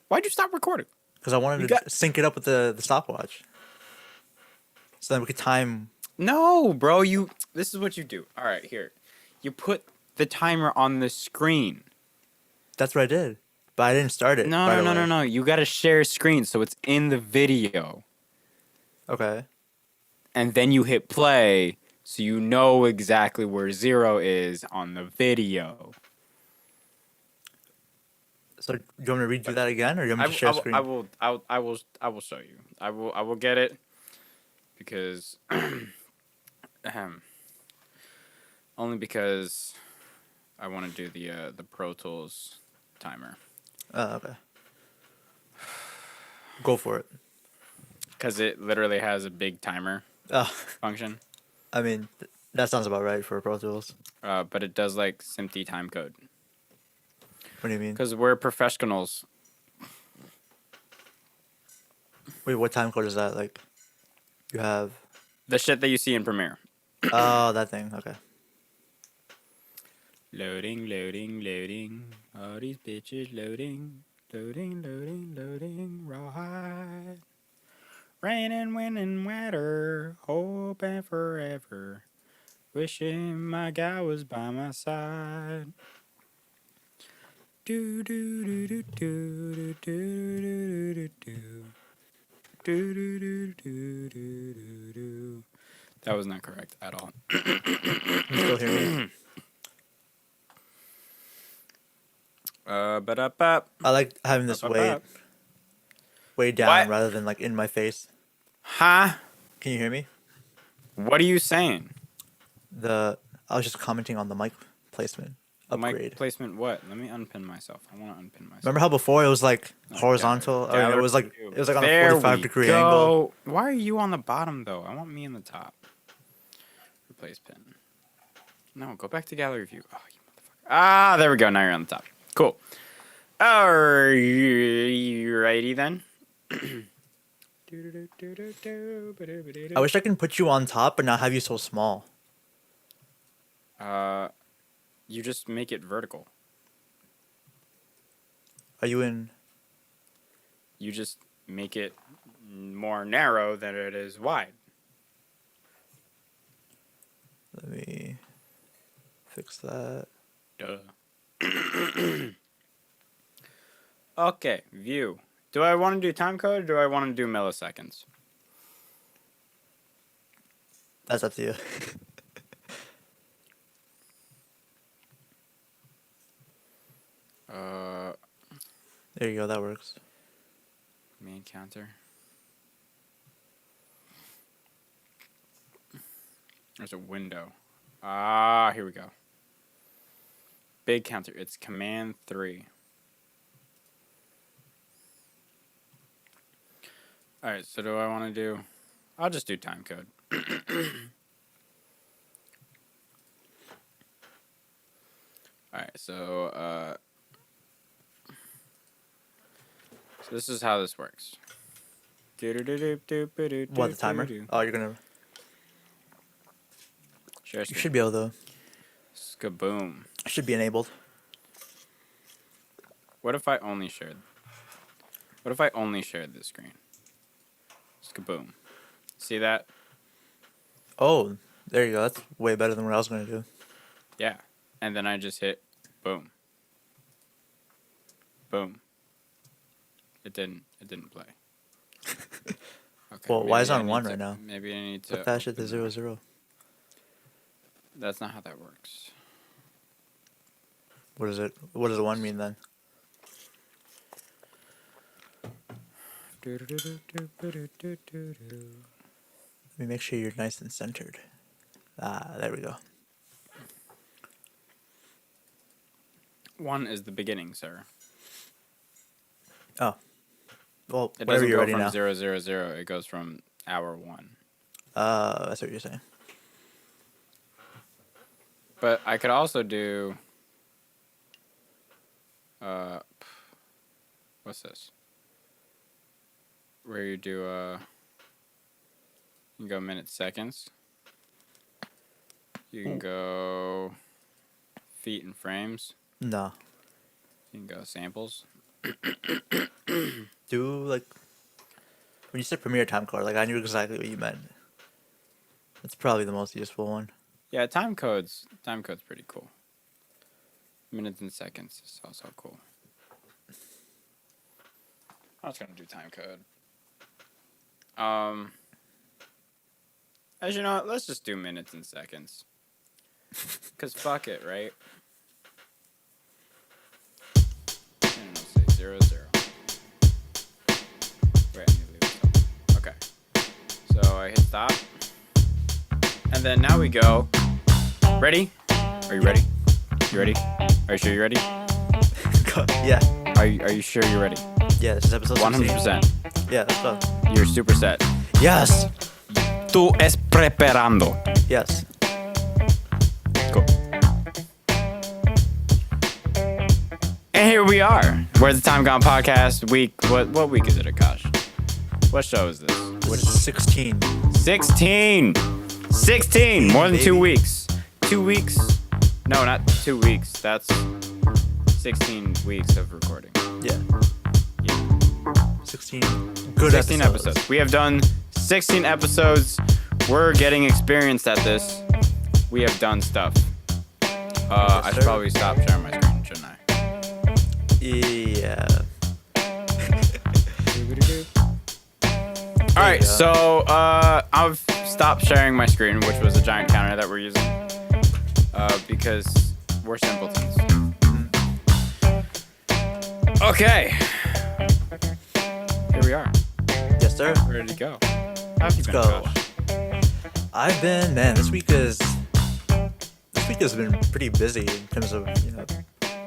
Why'd you stop recording? Because I wanted to sync it up with the stopwatch. So then we could time. No, bro. This is what you do. All right, here. You put the timer on the screen. That's what I did. But I didn't start it. No. You gotta share screen so it's in the video. Okay. And then you hit play so you know exactly where 0 is on the video. So do you want me to redo that again, or do you want me to share screen? I will show you. I will get it because only because I want to do the Pro Tools timer. Oh, okay. Go for it. Because it literally has a big timer function. I mean, that sounds about right for Pro Tools. But it does like SMPTE time code. What do you mean? Because we're professionals. Wait, what time code is that? Like, you have... The shit that you see in Premiere. Oh, that thing. Okay. Loading. All these bitches loading. Loading. Rawhide. Raining, winning, weather. Hoping forever. Wishing my guy was by my side. Do. That was not correct at all. You still hear me? I like having this way down rather than like in my face. Huh? Can you hear me? What are you saying? I was just commenting on the mic placement upgrade. Mic placement what? Let me unpin myself. I want to unpin myself. Remember how before it was like horizontal? It was like on a 45-degree angle. Why are you on the bottom though? I want me in the top. Replace pin. No, go back to gallery view. Oh, you motherfucker. Ah, there we go. Now you're on the top. Cool. Alrighty then. I wish I could put you on top but not have you so small. You just make it vertical. Are you in? You just make it more narrow than it is wide. Let me fix that. Duh. Okay, view. Do I want to do time code or do I want to do milliseconds? That's up to you. There you go, that works. Main counter. There's a window. Ah, here we go. Big counter. It's command 3. Alright, so do I want to do... I'll just do time code. Alright, so this is how this works. What, the timer? Oh, you're gonna... Share screen. You should be able to... Skaboom. Should be enabled. What if I only shared this screen? Skaboom. See that? Oh, there you go. That's way better than what I was gonna do. Yeah. And then I just hit boom. Boom. It didn't play. Okay, Well, why is it on 1 right now? Maybe I need to put that shit to 0. That's not how that works. What is it? What does the 1 mean then? Let me make sure you're nice and centered. Ah, there we go. 1 is the beginning, sir. Oh. Well, it whatever doesn't you're go ready from now. 0, 0, 0. It goes from hour 1. That's what you're saying. But I could also do... what's this? Where you do, you can go minutes, seconds. You can go feet and frames. No. You can go samples. Do like when you said Premiere time code, like I knew exactly what you meant. That's probably the most useful one. Yeah, time code's pretty cool. Minutes and seconds is also cool. I was gonna do time code. As you know what, let's just do minutes and seconds. Cause fuck it, right? And I'll say 0, 0. Wait, I need to leave this up. Okay. So I hit stop. And then now we go. Ready? Are you ready? You ready? Are you sure you're ready? Yeah. Are you sure you're ready? Yeah, this is episode 100%. Yeah, let's go. You're super set. Yes. Tú es preparando. Yes. Cool. And here we are. Where's the Time Gone podcast? Week. What week is it, Akash? What show is this? What is 16? 16. 16. More than 2 weeks. 2 weeks? No, not 2 weeks. That's 16 weeks of recording. Yeah. Yeah. 16 good 16 episodes. We have done 16 episodes. We're getting experienced at this. We have done stuff. I should probably stop sharing my screen, shouldn't I? Yeah. All right, so I've stopped sharing my screen, which was a giant counter that we're using, because we're simpletons. Okay, here we are. Yes, sir. Ready to go. How have you been, go. Josh? I've been, man, this week has been pretty busy in terms of, a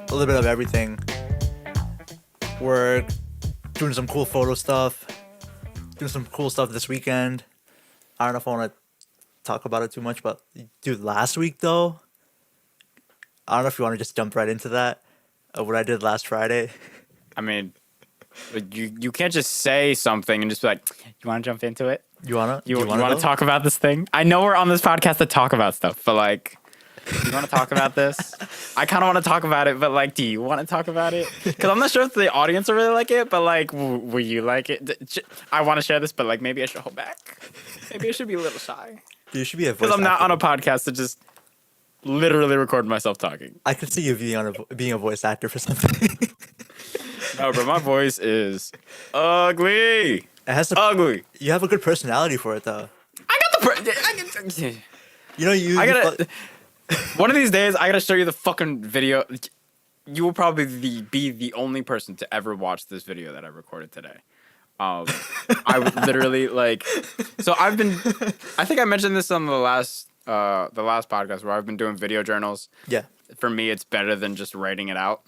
little bit of everything. Work, doing some cool photo stuff, doing some cool stuff this weekend. I don't know if I want to talk about it too much, but dude, last week though, I don't know if you want to just jump right into that, what I did last Friday. I mean, you can't just say something and just be like, you want to jump into it? You want to talk about this thing? I know we're on this podcast to talk about stuff, but like, you want to talk about this? I kind of want to talk about it, but like, do you want to talk about it? Because I'm not sure if the audience will really like it, but like, will you like it? I want to share this, but like, maybe I should hold back. Maybe I should be a little shy. You should be a voice because I'm not actor. on a podcast to just literally record myself talking. I could see you being a voice actor for something. No, but my voice is ugly. It has ugly. You have a good personality for it, though. I got the. I gotta. One of these days, I gotta show you the fucking video. You will probably be the only person to ever watch this video that I recorded today. I literally like. So I've been. I think I mentioned this on the last podcast where I've been doing video journals. Yeah. For me, it's better than just writing it out.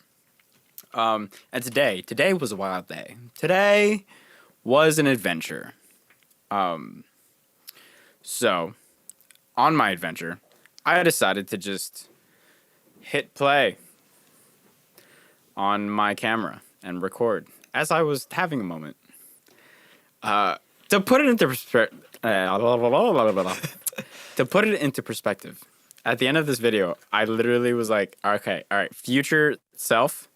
And today was a wild day. Today was an adventure. So on my adventure, I decided to just hit play on my camera and record as I was having a moment. To put it into perspective, at the end of this video, I literally was like, okay, all right, future self,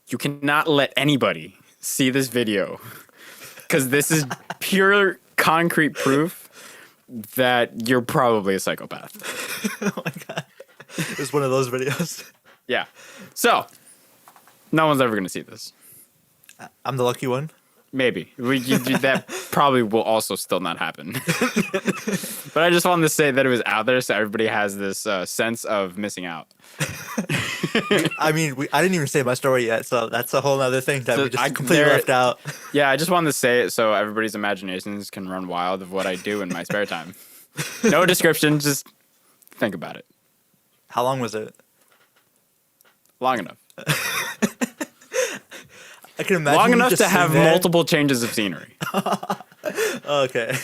you cannot let anybody see this video because this is pure concrete proof that you're probably a psychopath. Oh my God. It was one of those videos. Yeah. So, no one's ever going to see this. I'm the lucky one. Maybe. That probably will also still not happen. But I just wanted to say that it was out there so everybody has this sense of missing out. I mean, I didn't even say my story yet, so that's a whole other thing that we just completely left out. Yeah, I just wanted to say it so everybody's imaginations can run wild of what I do in my spare time. No description, just think about it. How long was it? Long enough. I can imagine long enough to have multiple changes of scenery. Okay.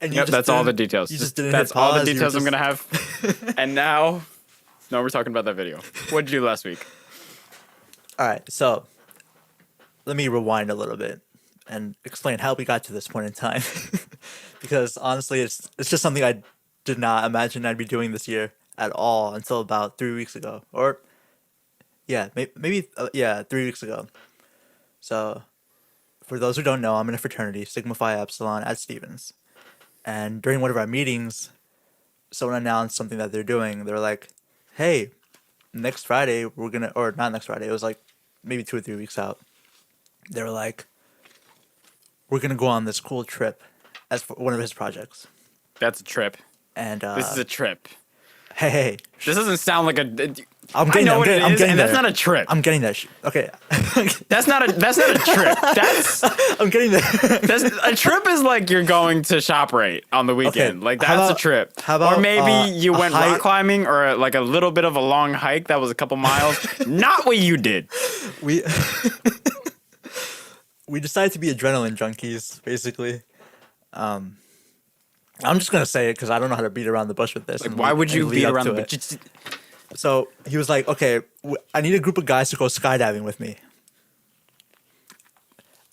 And yep, that's all the details. You just didn't that's hit pause, all the details I'm going to have. And now we're talking about that video. What'd you do last week? All right, so let me rewind a little bit and explain how we got to this point in time. Because honestly, it's just something I did not imagine I'd be doing this year at all until about 3 weeks ago. Or Yeah, maybe yeah, 3 weeks ago. So for those who don't know, I'm in a fraternity, Sigma Phi Epsilon at Stevens. And during one of our meetings, someone announced something that they're doing. They're like, "Hey, next Friday we're gonna," or not next Friday. It was like maybe 2 or 3 weeks out. They were like, "We're gonna go on this cool trip," as for one of his projects. That's a trip. And This is a trip. hey, This doesn't sound like a. I'm I getting, know I'm what getting, it I'm is, getting and there. that's not a trip. I'm getting that. Okay, That's not a trip. That's I'm getting there. a trip is like you're going to ShopRite on the weekend. Like how that's a about- trip. how about, or maybe you a went hike- rock climbing or like a little bit of a long hike that was a couple miles. Not what you did. we we decided to be adrenaline junkies, basically. I'm just gonna say it because I don't know how to beat around the bush with this. Like and why lead- would you and lead beat up around to the it. bush? So he was like, "Okay, I need a group of guys to go skydiving with me."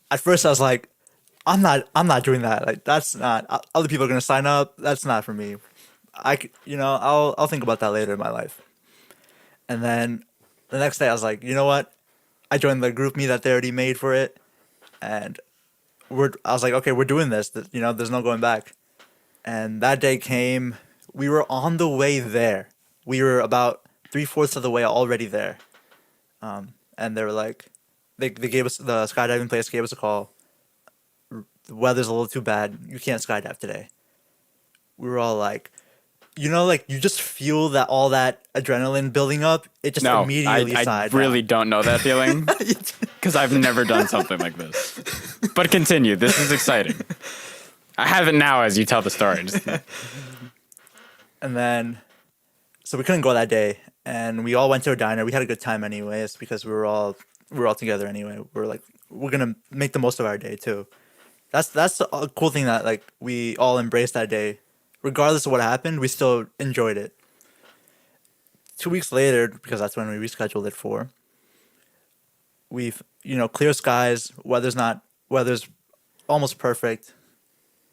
At first, I was like, I'm not doing that. Like, that's not. Other people are gonna sign up. That's not for me. I'll think about that later in my life. And then the next day, I was like, you know what? I joined the group me that they already made for it, and I was like, okay, we're doing this. There's no going back. And that day came. We were on the way there. We were about 3/4 of the way already there. And they were like, they gave us the skydiving place gave us a call. The weather's a little too bad. You can't skydive today. We were all like, like you just feel that all that adrenaline building up. It just No, immediately I died really down. don't know that feeling because I've never done something like this. But continue. This is exciting. I have it now as you tell the story. And then, so we couldn't go that day, and we all went to a diner. We had a good time anyways because we were all together anyway. We're like, we're gonna make the most of our day too. That's a cool thing that like we all embraced that day, regardless of what happened. We still enjoyed it. 2 weeks later, because that's when we rescheduled it for. We've clear skies. Weather's almost perfect,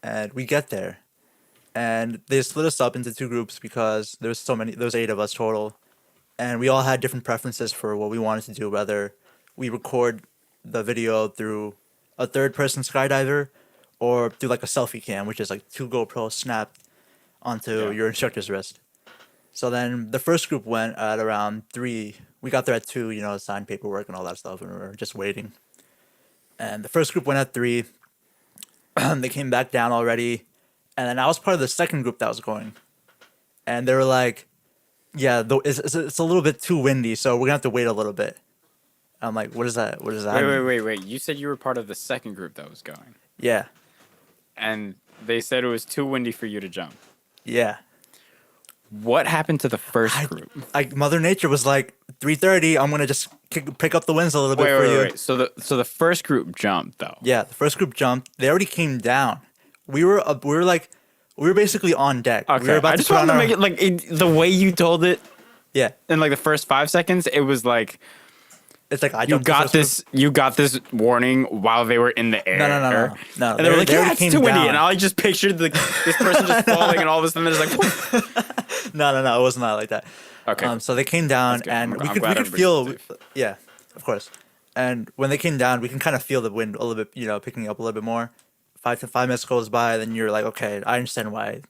and we get there, and they split us up into two groups because there's 8 of us total, and we all had different preferences for what we wanted to do, whether we record the video through a third person skydiver or through like a selfie cam, which is like 2 GoPros snapped onto your instructor's wrist. So then the first group went at around 3. We got there at 2, signed paperwork and all that stuff, and we were just waiting. And the first group went at 3. They came back down already. And then I was part of the second group that was going. And they were like, yeah, it's a little bit too windy, so we're going to have to wait a little bit. I'm like, what is that? What does that mean? Wait. You said you were part of the second group that was going. Yeah. And they said it was too windy for you to jump. Yeah. What happened to the first group? Mother Nature was like, 3:30, I'm going to just pick up the winds a little bit for you. Wait. So the first group jumped though. Yeah, the first group jumped. They already came down. We were basically on deck. Okay. We were about I to just put wanted on to make it like the way you told it Yeah. in like the first 5 seconds. It was like It's like I you jumped the got first this. You got this warning while they were in the air. No. And they were like, they "Yeah, already it's came too windy." down. And I just pictured this person just falling, and all of a sudden there's like, group. No, it was not like that. okay. So they came down, That's good. and I'm we could glad feel. everybody's safe. Yeah, of course. And when they came down, we can kind of feel the wind a little bit, picking up a little bit more. 5 minutes goes by, then you're like, okay, I understand why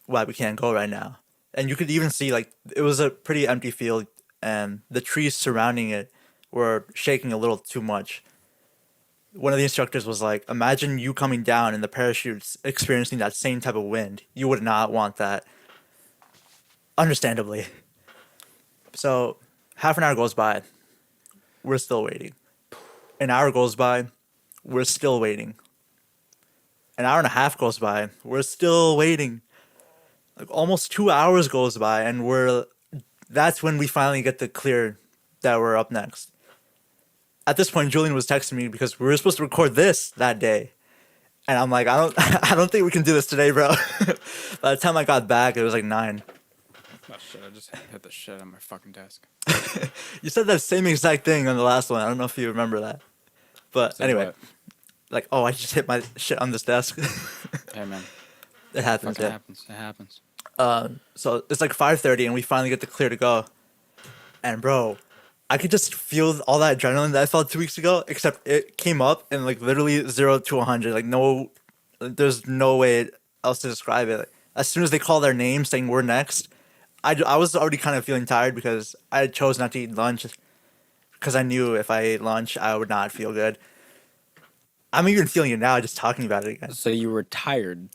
we can't go right now. And you could even see like it was a pretty empty field, and the trees surrounding it were shaking a little too much. One of the instructors was like, imagine you coming down in the parachutes experiencing that same type of wind. You would not want that. Understandably. So half an hour goes by. We're still waiting. An hour goes by. We're still waiting. An hour and a half goes by. We're still waiting. Like almost 2 hours goes by, and that's when we finally get the clear that we're up next. At this point, Julian was texting me because we were supposed to record this that day. And I'm like, I don't think we can do this today, bro. By the time I got back, it was like 9. Oh shit! I just hit the shit on my fucking desk. You said that same exact thing on the last one. I don't know if you remember that. But So anyway, what? like, oh, I just hit my shit on this desk. Hey man, It happens. fucking Yeah. happens. It happens. So it's like 5:30, and we finally get the clear to go. And bro, I could just feel all that adrenaline that I felt 2 weeks ago, except it came up and like literally 0 to 100. Like no, there's no way else to describe it. Like, as soon as they call their name saying we're next, I was already kind of feeling tired because I chose not to eat lunch because I knew if I ate lunch I would not feel good. I'm even feeling it now just talking about it again. So you were tired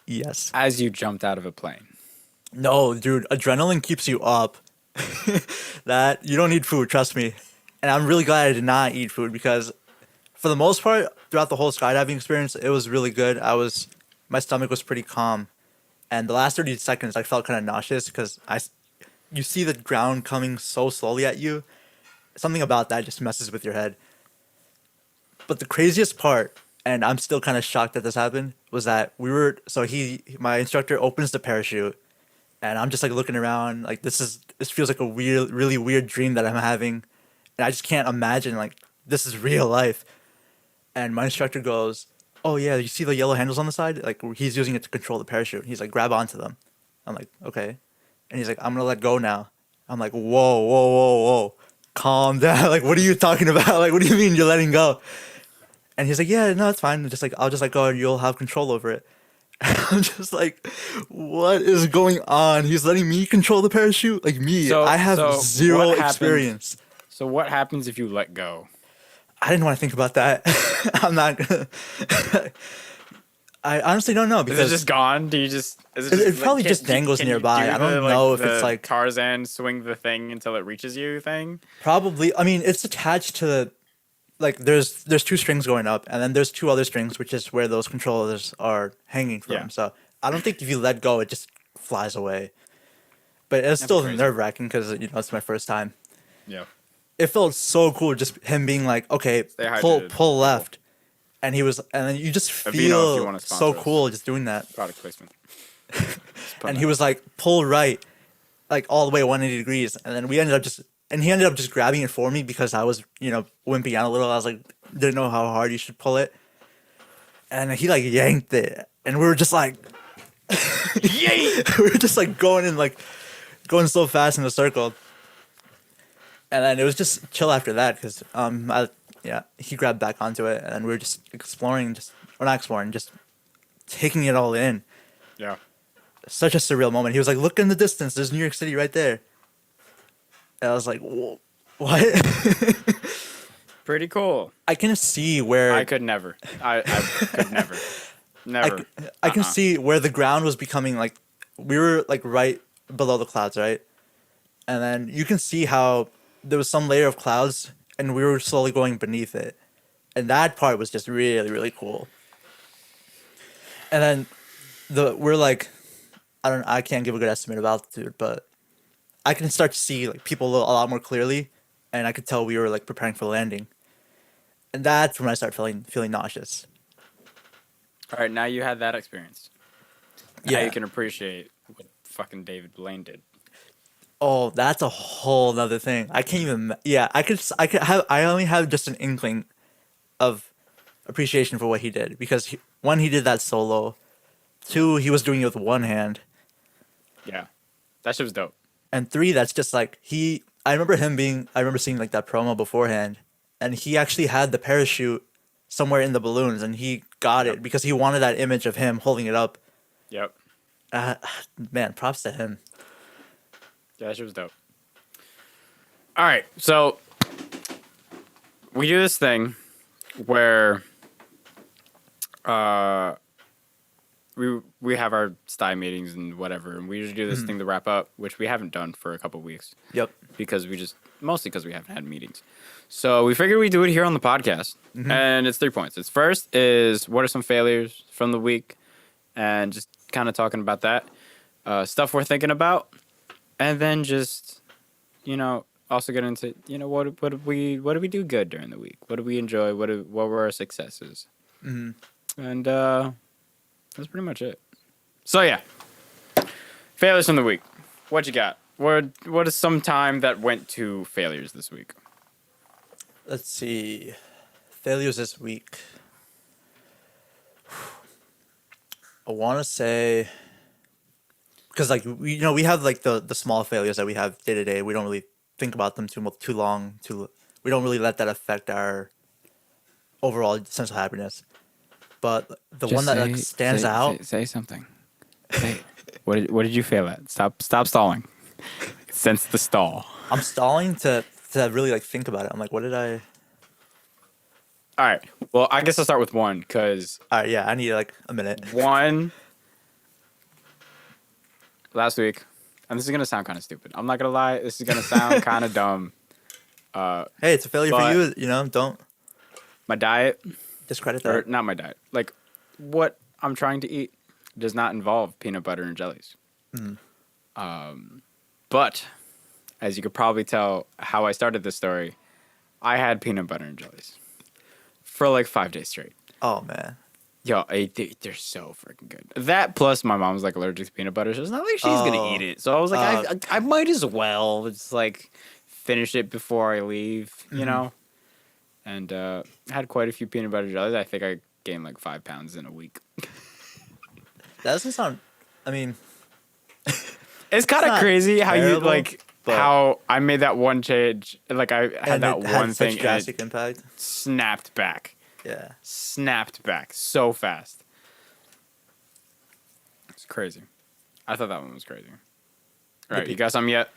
Yes. as you jumped out of a plane. No, dude, adrenaline keeps you up. That you don't need food, trust me. And I'm really glad I did not eat food because for the most part, throughout the whole skydiving experience, it was really good. My stomach was pretty calm. And the last 30 seconds, I felt kind of nauseous because you see the ground coming so slowly at you. Something about that just messes with your head. But the craziest part, and I'm still kind of shocked that this happened, was that my instructor opens the parachute, and I'm just like looking around, like this feels like a weird, really weird dream that I'm having, and I just can't imagine like this is real life. And my instructor goes, "Oh yeah, you see the yellow handles on the side? Like he's using it to control the parachute." He's like, "Grab onto them." I'm like, "Okay," and he's like, "I'm gonna let go now." I'm like, "Whoa, whoa, whoa, whoa, calm down! Like, what are you talking about? Like, what do you mean you're letting go?" And he's like, "Yeah, no, it's fine. Just like I'll just let go, and you'll have control over it." I'm just like, what is going on? He's letting me control the parachute? Like me, I have zero experience. So what happens if you let go? I didn't want to think about that. I'm not gonna. I honestly don't know Is because it just gone? Do you just? Is it just, probably can- just do- dangles can you nearby. do I don't the, know if the it's like Tarzan swing the thing until it reaches you thing. probably. I mean, it's attached to the like. There's two strings going up, and then there's two other strings, which is where those controllers are hanging from. Yeah. So I don't think if you let go, it just flies away. But it's still crazy. nerve wracking because it's my first time. Yeah. It felt so cool just him being like, okay, Stay pull hydrated, pull people. left, and then you just Aveeno, if you feel wanna so sponsor us. cool just doing that. Product placement. And he was like, pull right, like all the way 180 degrees, and then he ended up just grabbing it for me because I was wimping out a little. I was like, didn't know how hard you should pull it, and he like yanked it, and we were just like, Yay! we were just like going so fast in a circle. And then it was just chill after that because he grabbed back onto it, and we were just not exploring, just taking it all in. Yeah. Such a surreal moment. He was like, "Look in the distance. There's New York City right there." And I was like, "Whoa, what?" Pretty cool. I can see where I could never. I could never. Never. I can see where the ground was becoming like we were like right below the clouds, right? And then you can see how there was some layer of clouds and we were slowly going beneath it. And that part was just really, really cool. And then we're like I can't give a good estimate of altitude, but I can start to see like people a lot more clearly, and I could tell we were like preparing for landing. And that's when I start feeling nauseous. All right, now you had that experience. Now you can appreciate what fucking David Blaine did. Oh, that's a whole nother thing. I can't even. Yeah, I only have just an inkling of appreciation for what he did because one, he did that solo. Two, he was doing it with one hand. Yeah, that shit was dope. And three, that's just like I remember seeing like that promo beforehand, and he actually had the parachute somewhere in the balloons, and he got it because he wanted that image of him holding it up. Yep. Man, props to him. Yeah, that shit was dope. All right, so we do this thing where we have our STI meetings and whatever, and we usually do this thing to wrap up, which we haven't done for a couple weeks. Yep. Because mostly because we haven't had meetings. So we figured we'd do it here on the podcast, and it's 3 points. It's first is what are some failures from the week, and just kind of talking about that, stuff we're thinking about. And then just, also get into, what did we do good during the week? What did we enjoy? What were our successes? Mm-hmm. And that's pretty much it. So yeah, failures from the week. What you got? What is some time that went to failures this week? Let's see, failures this week. I want to say. Because like we have like the small failures that we have day to day. We don't really think about them too long. We don't really let that affect our overall sense of happiness. But the Just one that like stands out. say something. Say what did you fail at? Stop stalling. Sense the stall. I'm stalling to really like think about it. I'm like, what did I? All right. Well, I guess I'll start with one because All right, yeah, I need like a minute. one last week, and this is gonna sound kind of stupid. I'm not gonna lie. This is gonna sound kind of dumb. Hey, it's a failure for But you. You know, don't my diet, discredit or that. not my diet, like what I'm trying to eat, does not involve peanut butter and jellies. But as you could probably tell, how I started this story, I had peanut butter and jellies for like 5 days straight. Oh man. Yo, they're so freaking good. That plus my mom's like allergic to peanut butter, so it's not like she's gonna eat it. So I was like, I might as well just like finish it before I leave, you know. And I had quite a few peanut butter jellies. I think I gained like 5 pounds in a week. That doesn't sound. I mean, It's kind of not crazy how you terrible, like but- how I made that one change. Like I had and that it one had thing such and drastic it impact. snapped back. Yeah. Snapped back so fast. It's crazy. I thought that one was crazy. All right, you got some yet?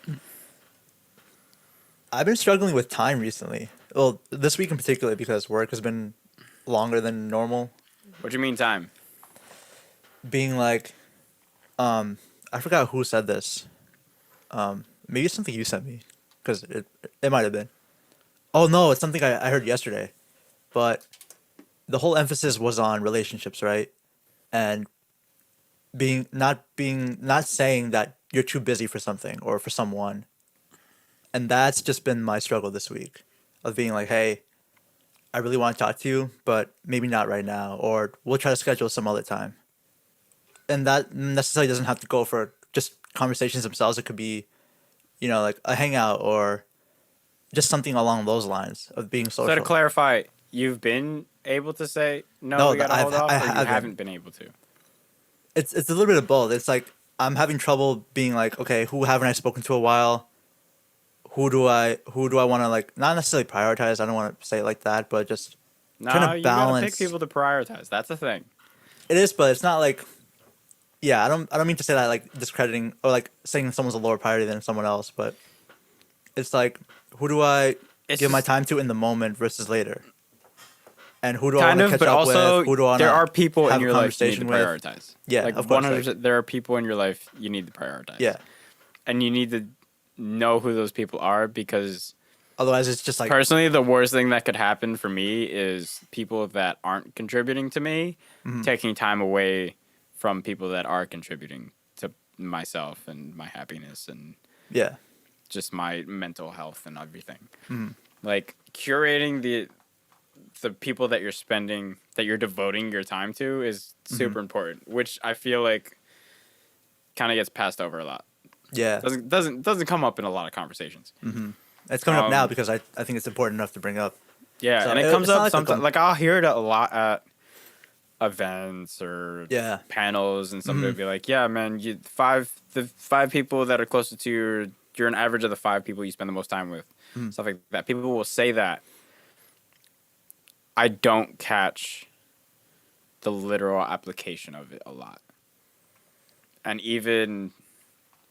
I've been struggling with time recently. Well, this week in particular because work has been longer than normal. What do you mean time? Being like, I forgot who said this. Maybe it's something you sent me, because it might have been. Oh no, it's something I heard yesterday, but the whole emphasis was on relationships, right? And not saying that you're too busy for something or for someone. And that's just been my struggle this week, of being like, hey, I really want to talk to you, but maybe not right now, or we'll try to schedule some other time. And that necessarily doesn't have to go for just conversations themselves. It could be, like a hangout or just something along those lines of being social. So to clarify, you've been able to say no, No, we gotta hold off, I or you haven't. haven't been able to? It's a little bit of both. It's like I'm having trouble being like, okay, who haven't I spoken to a while? Who do I want to like not necessarily prioritize? I don't want to say it like that, but just No, trying to you gotta balance. pick people to prioritize. That's the thing. It is, but it's not like, yeah, I don't mean to say that like discrediting or like saying someone's a lower priority than someone else, but it's like, who do I It's give my just- time to in the moment versus later? And who do I want Kind to of, catch but up also with? Who do I want there are people have in a your life you need to conversation with? prioritize. Yeah, like of course, 100%. There are people in your life you need to prioritize. Yeah. And you need to know who those people are, because Otherwise, it's just like, personally, the worst thing that could happen for me is people that aren't contributing to me taking time away from people that are contributing to myself and my happiness and yeah, just my mental health and everything. Like curating the people that you're devoting your time to is super important, which I feel like kind of gets passed over a lot. yeah. Doesn't come up in a lot of conversations. It's coming up now because I think it's important enough to bring up. Yeah, So and it it's comes not up like sometimes. Like I'll hear it a lot at events or Yeah. panels, and somebody will be like, "Yeah, man, the five people that are closest to you, you're an average of the 5 people you spend the most time with." Stuff like that. People will say that. I don't catch the literal application of it a lot, and even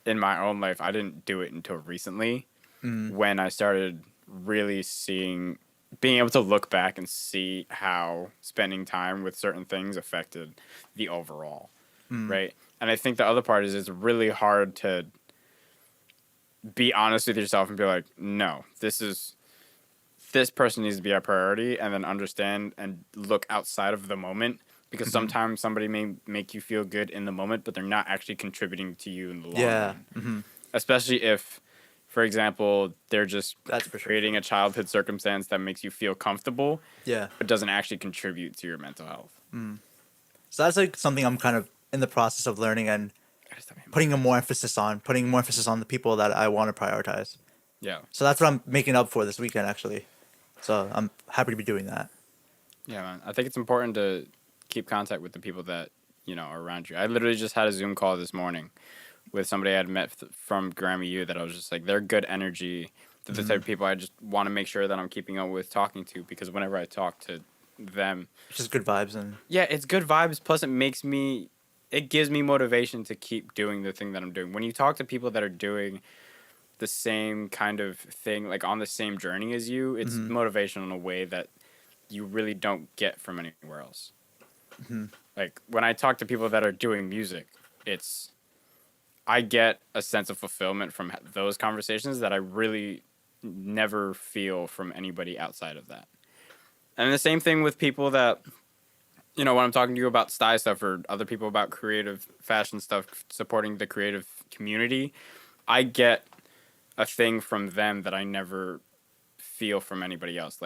in my own life, I didn't do it until recently, when I started really being able to look back and see how spending time with certain things affected the overall, right? And I think the other part is it's really hard to be honest with yourself and be like, no, this person needs to be a priority, and then understand and look outside of the moment, because sometimes somebody may make you feel good in the moment, but they're not actually contributing to you in the long run. Especially if, for example, they're just That's for sure. creating a childhood circumstance that makes you feel comfortable, Yeah. but doesn't actually contribute to your mental health. So that's like something I'm kind of in the process of learning and putting more emphasis on the people that I want to prioritize. Yeah. So that's what I'm making up for this weekend, actually. So I'm happy to be doing that. Yeah, man. I think it's important to keep contact with the people that, are around you. I literally just had a Zoom call this morning with somebody I had met from Grammy U that I was just like, they're good energy. They're the type of people I just want to make sure that I'm keeping up with talking to, because whenever I talk to them, Just good vibes and yeah, it's good vibes. Plus, it gives me motivation to keep doing the thing that I'm doing. When you talk to people that are doing the same kind of thing, like on the same journey as you, it's motivational in a way that you really don't get from anywhere else. Like when I talk to people that are doing music, I get a sense of fulfillment from those conversations that I really never feel from anybody outside of that. And the same thing with people that, when I'm talking to you about style stuff or other people about creative fashion stuff, supporting the creative community, I get a thing from them that I never feel from anybody else.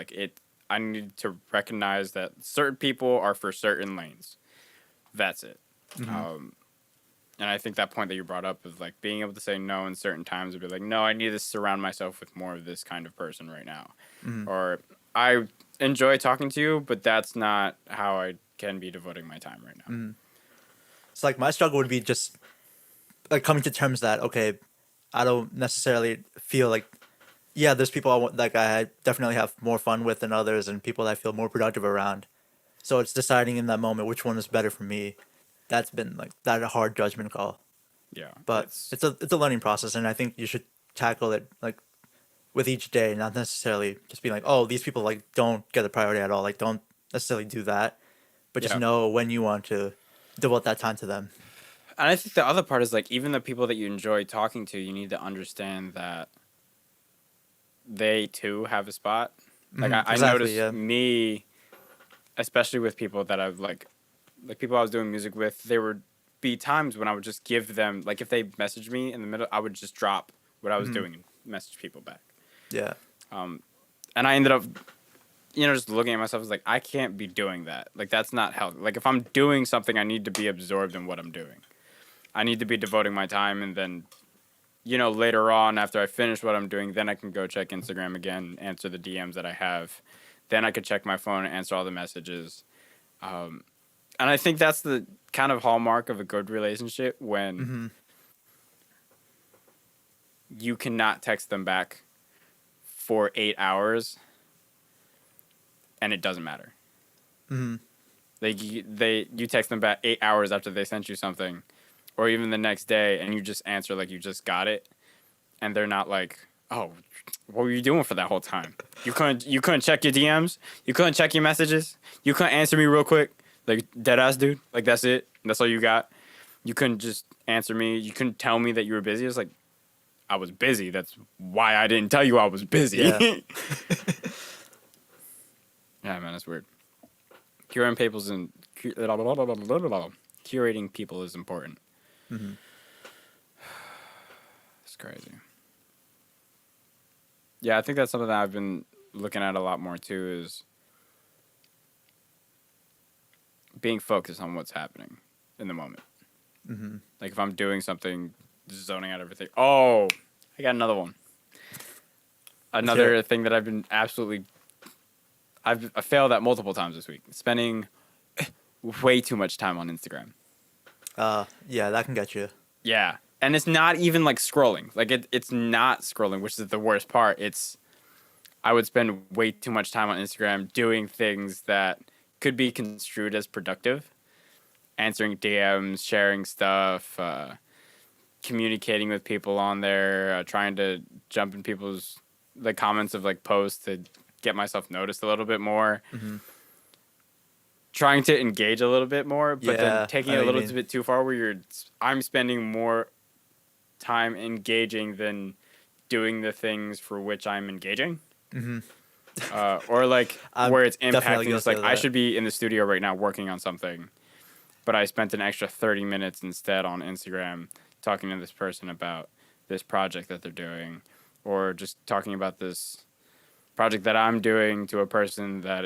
I need to recognize that certain people are for certain lanes. That's it. And I think that point that you brought up is like being able to say no in certain times would be like, no, I need to surround myself with more of this kind of person right now. Or I enjoy talking to you, but that's not how I can be devoting my time right now. it's like my struggle would be just like coming to terms that okay, I don't necessarily feel like yeah, there's people like I definitely have more fun with than others, and people that I feel more productive around. So it's deciding in that moment which one is better for me. That's been like that a hard judgment call, Yeah. but it's a learning process, and I think you should tackle it like with each day, not necessarily just being like, oh, these people like don't get a priority at all. Like don't necessarily do that, but just Yeah. know when you want to devote that time to them. And I think the other part is like, even the people that you enjoy talking to, you need to understand that they too have a spot. Like I Exactly, noticed yeah. me, especially with people that I've like people I was doing music with, there would be times when I would just give them, like if they messaged me in the middle, I would just drop what I was doing and message people back. Yeah. And I ended up, just looking at myself as like, I can't be doing that. Like that's not healthy. Like if I'm doing something, I need to be absorbed in what I'm doing. I need to be devoting my time, and then, later on after I finish what I'm doing, then I can go check Instagram again, answer the DMs that I have. Then I could check my phone and answer all the messages. And I think that's the kind of hallmark of a good relationship, when you cannot text them back for 8 hours and it doesn't matter. Like you text them back 8 hours after they sent you something, or even the next day, and you just answer like you just got it, and they're not like, oh, what were you doing for that whole time? You couldn't check your DMs, you couldn't check your messages, you couldn't answer me real quick, like dead ass dude, like that's it, that's all you got. You couldn't just answer me, you couldn't tell me that you were busy. It's like, I was busy. That's why I didn't tell you I was busy. Yeah. Yeah, man, that's weird. Curating people is important. It's crazy. Yeah, I think that's something that I've been looking at a lot more too, is being focused on what's happening in the moment. Like if I'm doing something, just zoning out everything. Oh, I got another one. Another thing that I've been I failed at multiple times this week. Spending way too much time on Instagram. Yeah, that can get you. Yeah. And it's not even like scrolling. Like it's not scrolling, which is the worst part. I would spend way too much time on Instagram doing things that could be construed as productive. Answering DMs, sharing stuff, communicating with people on there, trying to jump in people's like comments of like posts to get myself noticed a little bit more. Trying to engage a little bit more, but then taking it a little bit too far, where I'm spending more time engaging than doing the things for which I'm engaging. Or like where it's impacting. It's like I should be in the studio right now working on something, but I spent an extra 30 minutes instead on Instagram talking to this person about this project that they're doing, or just talking about this project that I'm doing to a person that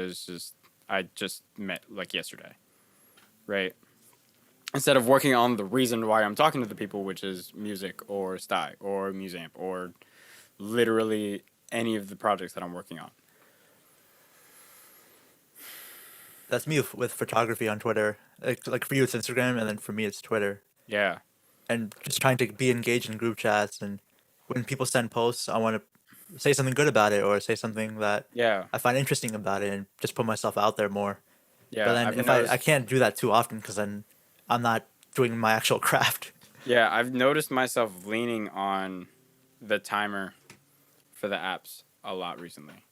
I just met like yesterday, right? Instead of working on the reason why I'm talking to the people, which is music or style or museum or literally any of the projects that I'm working on. That's me with photography on Twitter. Like for you, it's Instagram, and then for me, it's Twitter. Yeah. And just trying to be engaged in group chats, and when people send posts, I want to say something good about it or say something that Yeah, I find interesting about it and just put myself out there more. But yeah. then I've if I noticed. can't do that too often because then I'm not doing my actual craft. Yeah, I've noticed myself leaning on the timer for the apps a lot recently.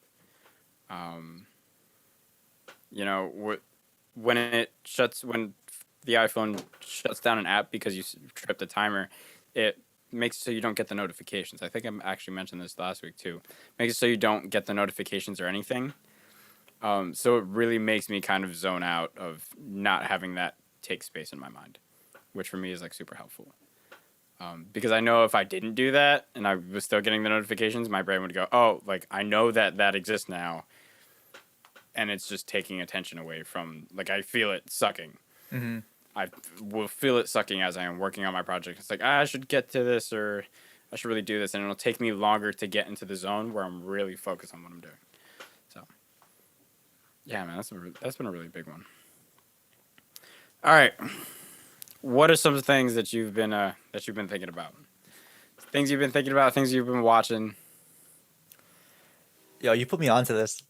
Um, you know, when the iPhone shuts down an app because you trip the timer, it makes it so you don't get the notifications. I think I actually mentioned this last week too. Makes it so you don't get the notifications or anything. So it really makes me kind of zone out of not having that take space in my mind, which for me is like super helpful. Because I know if I didn't do that and I was still getting the notifications, my brain would go, "Oh, like I know that that exists now, and it's just taking attention away from like I feel it sucking. Hmm. I will feel it sucking as I am working on my project. It's like I should get to this or I should really do this, and it'll take me longer to get into the zone where I'm really focused on what I'm doing. So yeah, man, that's been a really big one. All right, what are some things that you've been thinking about? Things you've been thinking about, things you've been watching. Yo, you put me onto this.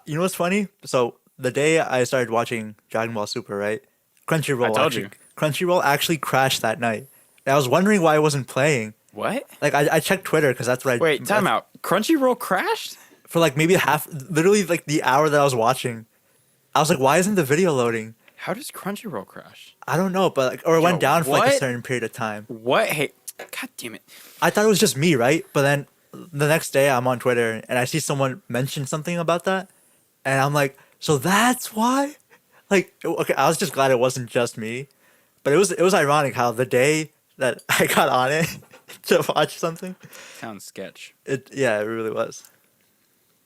You know what's funny? So the day I started watching Dragon Ball Super, right? I Crunchyroll told actually you. Crunchyroll actually crashed that night. And I was wondering why it wasn't playing. What? Like I checked Twitter because that's what Wait, time out. Crunchyroll crashed? for like maybe half, literally like the hour that I was watching. I was like, why isn't the video loading? How does Crunchyroll crash? I don't know, but like, or it Yo, went down for like a what? certain period of time. What? Hey, God damn it. I thought it was just me, right? But then the next day I'm on Twitter and I see someone mention something about that, and I'm like, so that's why? Like, okay, I was just glad it wasn't just me, but it was ironic how the day that I got on it to watch something, Sounds sketch. yeah, it really was.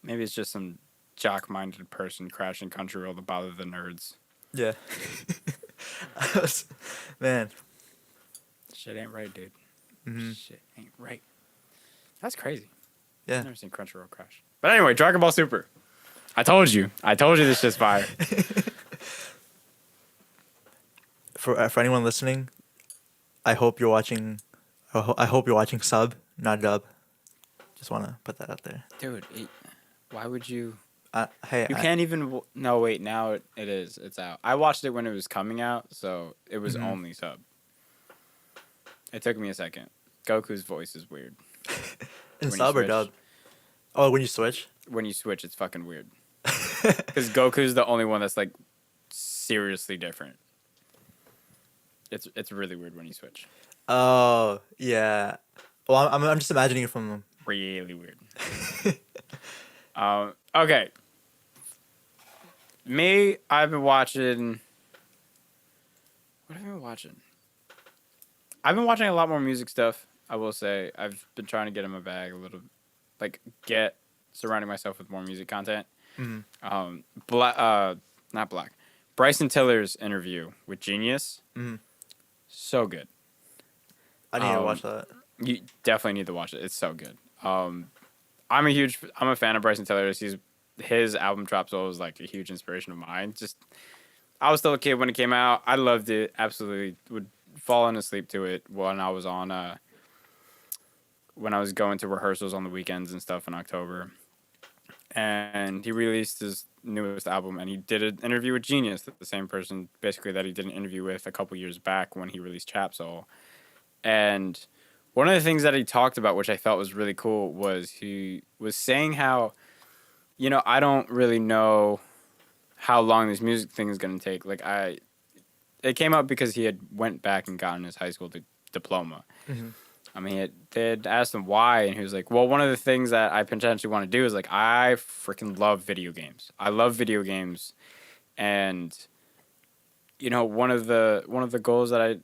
Maybe it's just some jock-minded person crashing Crunchyroll to bother the nerds. Yeah. I was, man. Shit ain't right, dude. Hmm. Shit ain't right. That's crazy. Yeah. I've never seen Crunchyroll crash. But anyway, Dragon Ball Super. I told you. I told you this shit's fire. For anyone listening, I hope you're watching. I hope you're watching sub, not dub. Just wanna put that out there. Dude, why would you? Hey, You can't even. No, wait. Now it is. It's out. I watched it when it was coming out, so it was Mhm. only sub. It took me a second. Goku's voice is weird. in when you sub or switch. dub. Oh, when you switch. When you switch, it's fucking weird. Because Goku's the only one that's like seriously different. It's really weird when you switch. Oh yeah. Well, I'm just imagining it from. Really weird. Okay. Me, I've been watching. What have I been watching? I've been watching a lot more music stuff. I will say I've been trying to get in my bag a little, like get surrounding myself with more music content. Mhm. Not Black. Bryson Tiller's interview with Genius, Mhm. so good. I need to watch that. You definitely need to watch it. It's so good. I'm a fan of Bryson Tiller. His album Drop Soul was like a huge inspiration of mine. Just I was still a kid when it came out. I loved it. Absolutely would fallen asleep to it when I was going to rehearsals on the weekends and stuff in October. And he released his newest album, and he did an interview with Genius, the same person basically that he did an interview with a couple years back when he released Trap Soul. And one of the things that he talked about, which I thought was really cool, was he was saying how, I don't really know how long this music thing is going to take. It came up because he had went back and gotten his high school diploma. Mhm. I mean, they had asked him why, and he was like, well, one of the things that I potentially want to do is, like, I freaking love video games. I love video games, and, one of the goals that I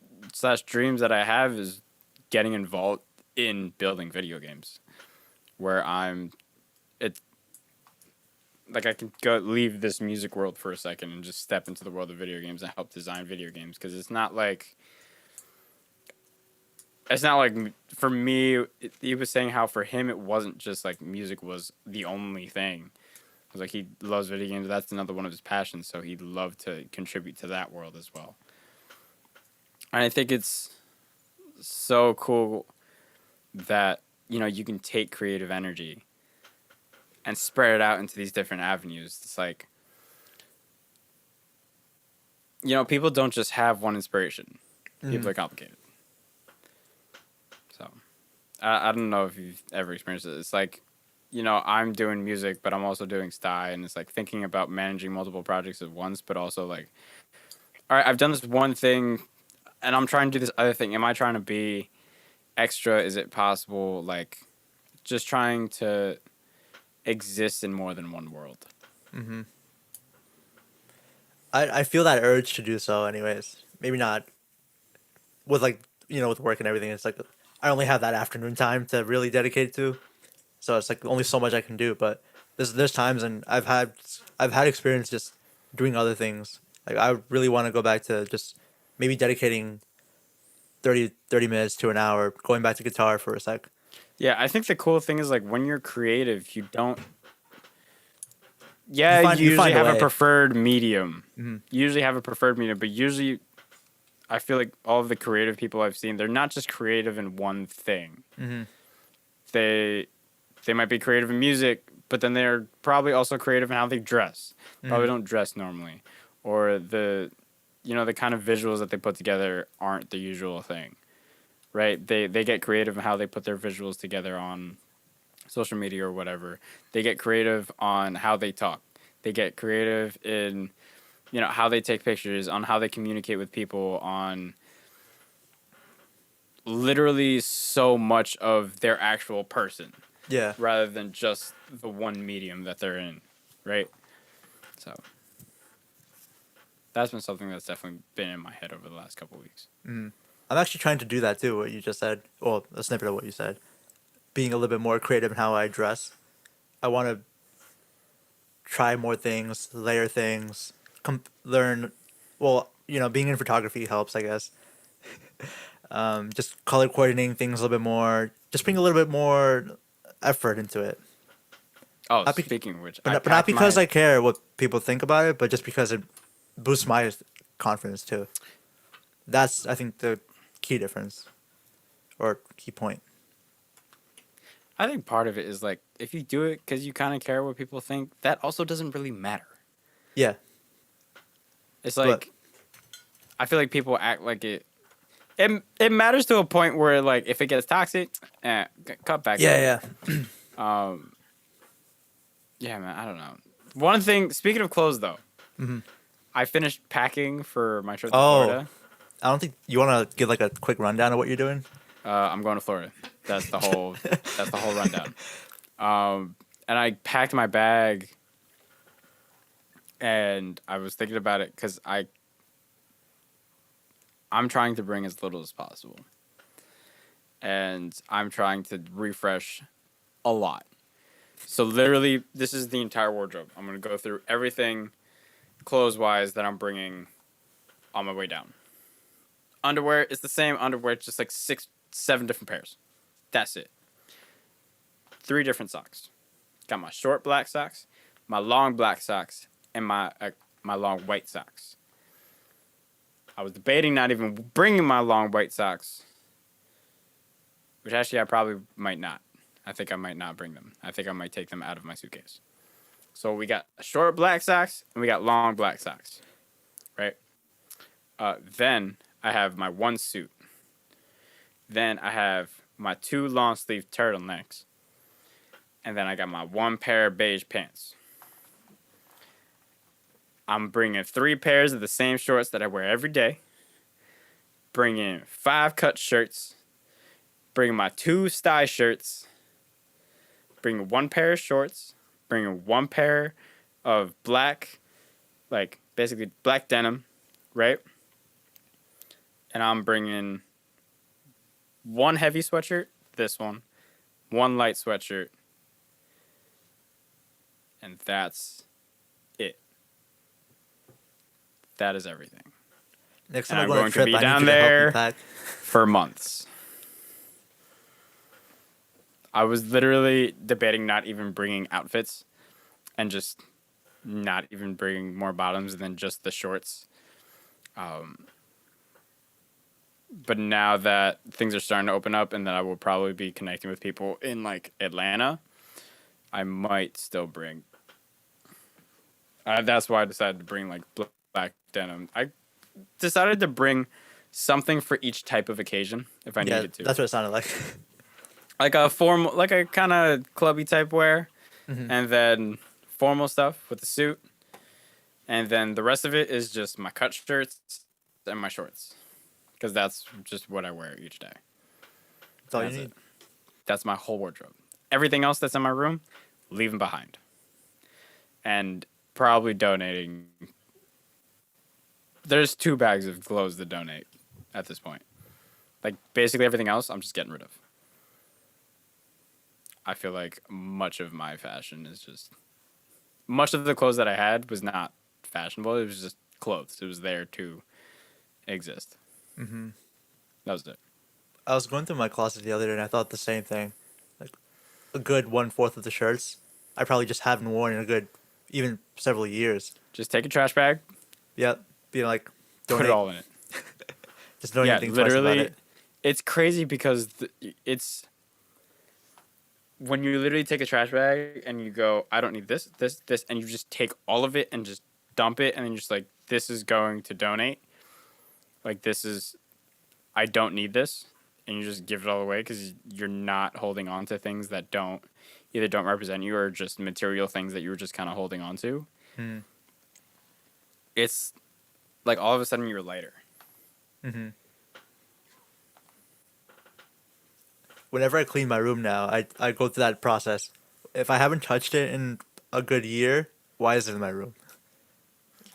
/ dreams that I have is getting involved in building video games, where it's like I can go leave this music world for a second and just step into the world of video games and help design video games, because it's not like for me. He was saying how for him it wasn't just like music was the only thing. It was like he loves video games. That's another one of his passions. So he'd love to contribute to that world as well. And I think it's so cool that you can take creative energy and spread it out into these different avenues. It's like, people don't just have one inspiration. People are complicated. So, I don't know if you've ever experienced it. It's like, I'm doing music, but I'm also doing sty, and it's like thinking about managing multiple projects at once, but also like, all right, I've done this one thing, and I'm trying to do this other thing. Am I trying to be extra? Is it possible? Like, just trying to exist in more than one world. I feel that urge to do so anyways. Maybe not with like with work and everything. It's like I only have that afternoon time to really dedicate to. So it's like only so much I can do. But there's times and I've had experience just doing other things. Like I really want to go back to just maybe dedicating 30 minutes to an hour, going back to guitar for a sec. Yeah, I think the cool thing is like when you're creative, you don't. You Yeah, find you you usually find a have a way. preferred medium. You usually have a preferred medium, but usually, I feel like all of the creative people I've seen, they're not just creative in one thing. They might be creative in music, but then they're probably also creative in how they dress. Probably don't dress normally, or the kind of visuals that they put together aren't the usual thing, right? They get creative in how they put their visuals together on social media or whatever. They get creative on how they talk. They get creative in how they take pictures, on how they communicate with people, on literally so much of their actual person Yeah. rather than just the one medium that they're in, right? So that's been something that's definitely been in my head over the last couple of weeks. I'm actually trying to do that too. What you just said. Well, a snippet of what you said. Being a little bit more creative in how I dress. I want to try more things, layer things, learn. Well, being in photography helps, I guess. Just color coordinating things a little bit more. Just bring a little bit more effort into it. Oh, Not be- speaking of which, but not because I care what people think about it, but just because it boosts my confidence too. That's I think the key difference, or key point. I think part of it is like if you do it because you kind of care what people think, that also doesn't really matter. Yeah, It's but like I feel like people act like it matters to a point where like if it gets toxic, cut back. yeah. Yeah, man. I don't know. One thing. Speaking of clothes, though, I finished packing for my trip to Oh, Florida. I don't think you want to give like a quick rundown of what you're doing. I'm going to Florida. That's the whole. That's the whole rundown. And I packed my bag, and I was thinking about it because I'm trying to bring as little as possible, and I'm trying to refresh a lot. So literally, this is the entire wardrobe. I'm gonna go through everything, clothes wise, that I'm bringing on my way down. Underwear is the same underwear, just like 6, 7 different pairs. That's it. 3 different socks. Got my short black socks, my long black socks, and my long white socks. I was debating not even bringing my long white socks, which actually I probably might not. I think I might not bring them. I think I might take them out of my suitcase. So we got short black socks and we got long black socks, right? Then I have my one suit. Then I have my 2 long sleeve turtlenecks. And then I got my 1 pair of beige pants. I'm bringing 3 pairs of the same shorts that I wear every day. Bringing 5 cut shirts. Bringing my 2 sty shirts. Bringing 1 pair of shorts. Bringing 1 pair of black, like basically black denim, right? And I'm bringing 1 heavy sweatshirt, this one, 1 light sweatshirt, and that's it. That is everything. Next And time I I'm go on a going to trip, be I need down you to help me there pack. for months. I was literally debating not even bringing outfits and just not even bringing more bottoms than just the shorts. But now that things are starting to open up, and that I will probably be connecting with people in like Atlanta, I might still bring. That's why I decided to bring like black denim. I decided to bring something for each type of occasion if I Yeah, needed to. that's what it sounded like. Like a formal, like a kind of clubby type wear, Hmm. and then formal stuff with the suit, and then the rest of it is just my cut shirts and my shorts, because that's just what I wear each day. That's all And you that's need. it. That's my whole wardrobe. Everything else that's in my room, leaving behind, and probably donating. There's 2 bags of clothes to donate at this point. Like basically everything else, I'm just getting rid of. I feel like much of my fashion is just much of the clothes that I had was not fashionable. It was just clothes. It was there to exist. Hmm. That was it. I was going through my closet the other day and I thought the same thing. Like a good 1/4 of the shirts, I probably just haven't worn in a good, even several years. Just take a trash bag, Yep. Being like, put it donate. all in it. Just don't Yeah, even think twice about literally, it. it's crazy because it's when you literally take a trash bag and you go, I don't need this, this, this, and you just take all of it and just dump it, and then you're just like, this is going to donate. Like, this is, I don't need this. And you just give it all away because you're not holding on to things that either don't represent you or just material things that you were just kind of holding on to. Hmm. It's like all of a sudden you're lighter. Hmm. Whenever I clean my room now, I go through that process. If I haven't touched it in a good year, why is it in my room?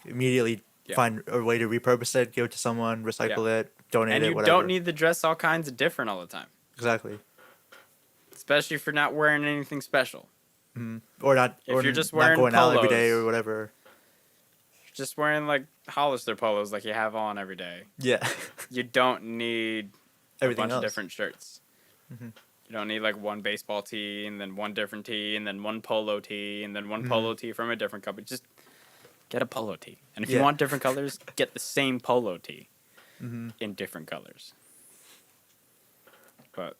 Immediately Yeah. find a way to repurpose it, give it to someone, Yeah. recycle it, donate And it, you whatever. don't need to dress all kinds of different all the time, Exactly. especially if you're not wearing anything special. Or not, If or you're just not wearing going out every day polos, or whatever. just wearing like Hollister polos like you have on every day, Yeah. you don't need a Everything bunch of else. different shirts. You don't need like one baseball tee and then one different tee and then one polo tee and then one polo tee from a different company. Just get a polo tee. And if you Yeah. want different colors, get the same polo tee in different colors. But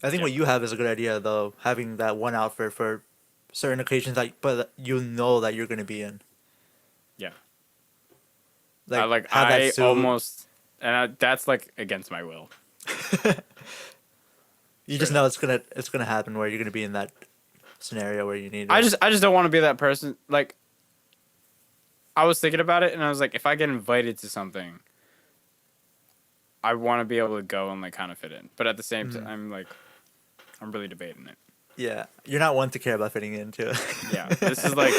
I think yeah, what you have is a good idea, though, having that one outfit for certain occasions that, but you know that you're gonna be in. yeah. Like have that I suit. almost, and that's like against my will. You just Straight know up. it's gonna happen where you're gonna be in that scenario where you need I it. just don't want to be that person. Like I was thinking about it, and I was like, if I get invited to something, I want to be able to go and like kind of fit in. But at the same time, I'm like, I'm really debating it. Yeah, you're not one to care about fitting in too. Yeah, this is like,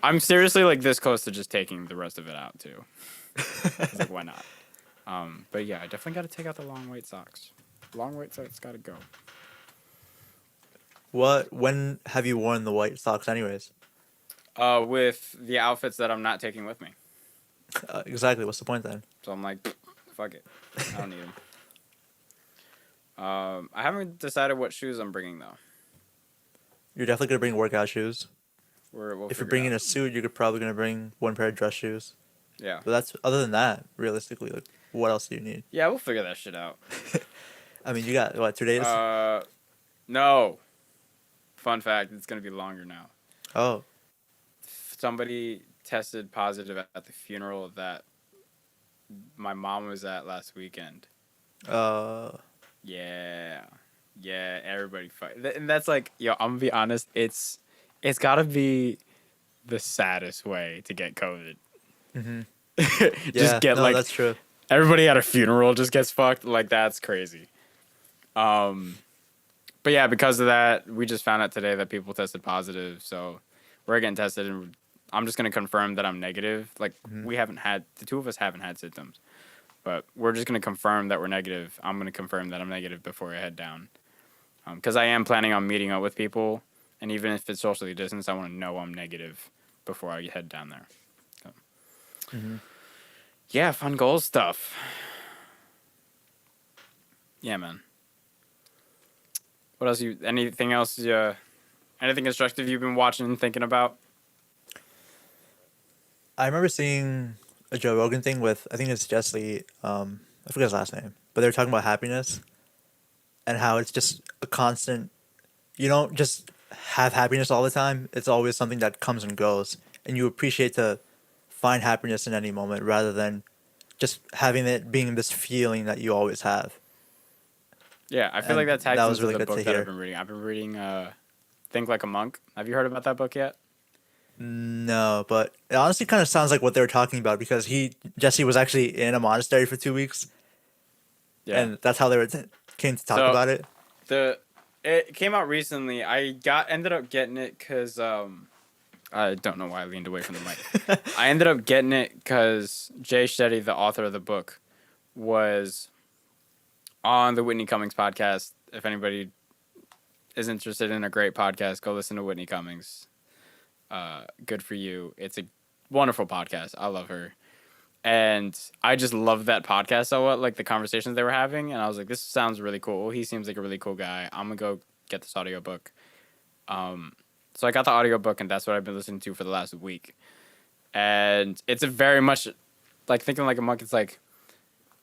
I'm seriously like this close to just taking the rest of it out too. It's like, why not? But yeah, I definitely got to take out the long white socks. Long white socks got to go. When have you worn the white socks, anyways? With the outfits that I'm not taking with me. Exactly. What's the point then? So I'm like, fuck it. I don't need them. I haven't decided what shoes I'm bringing though. You're definitely gonna bring workout shoes. We'll If you're figure it bringing out. a suit, you're probably gonna bring one pair of dress shoes. Yeah. But that's other than that, realistically, like, what else do you need? Yeah, we'll figure that shit out. I mean, you got what, 2 days? No. Fun fact, it's gonna be longer now. Oh, Somebody tested positive at the funeral that my mom was at last weekend. Yeah, everybody fight, and that's like, yo, I'm gonna be honest, it's gotta be the saddest way to get COVID. Just yeah. get No, like that's true. everybody at a funeral just gets fucked. Like that's crazy. But yeah, because of that, we just found out today that people tested positive. So we're getting tested, and I'm just gonna confirm that I'm negative. Like the 2 of us haven't had symptoms, but we're just gonna confirm that we're negative. I'm gonna confirm that I'm negative before I head down, because I am planning on meeting up with people, and even if it's socially distanced, I want to know I'm negative before I head down there. So. Yeah, fun goal stuff. Yeah, man. What else? Anything else? Anything instructive you've been watching and thinking about? I remember seeing a Joe Rogan thing with, I think it's Jesse. I forget his last name, but they were talking about happiness and how it's just a constant. You don't just have happiness all the time. It's always something that comes and goes, and you appreciate to find happiness in any moment rather than just having it being this feeling that you always have. Yeah, I feel like And that tags that was into really the good to book that I've hear. been reading. I've been reading Think Like a Monk. Have you heard about that book yet? No, but it honestly kind of sounds like what they were talking about because Jesse was actually in a monastery for 2 weeks, Yeah. and that's how they came to talk So about it. the it came out recently. I ended up getting it because I don't know why I leaned away from the mic. I ended up getting it because Jay Shetty, the author of the book, was on the Whitney Cummings podcast. If anybody is interested in a great podcast, go listen to Whitney Cummings. Good for you. It's a wonderful podcast. I love her. And I just loved that podcast so what, like the conversations they were having. And I was like, this sounds really cool. He seems like a really cool guy. I'm going to go get this audiobook. So I got the audiobook, and that's what I've been listening to for the last week. And it's a very much like Thinking Like a Monk. It's like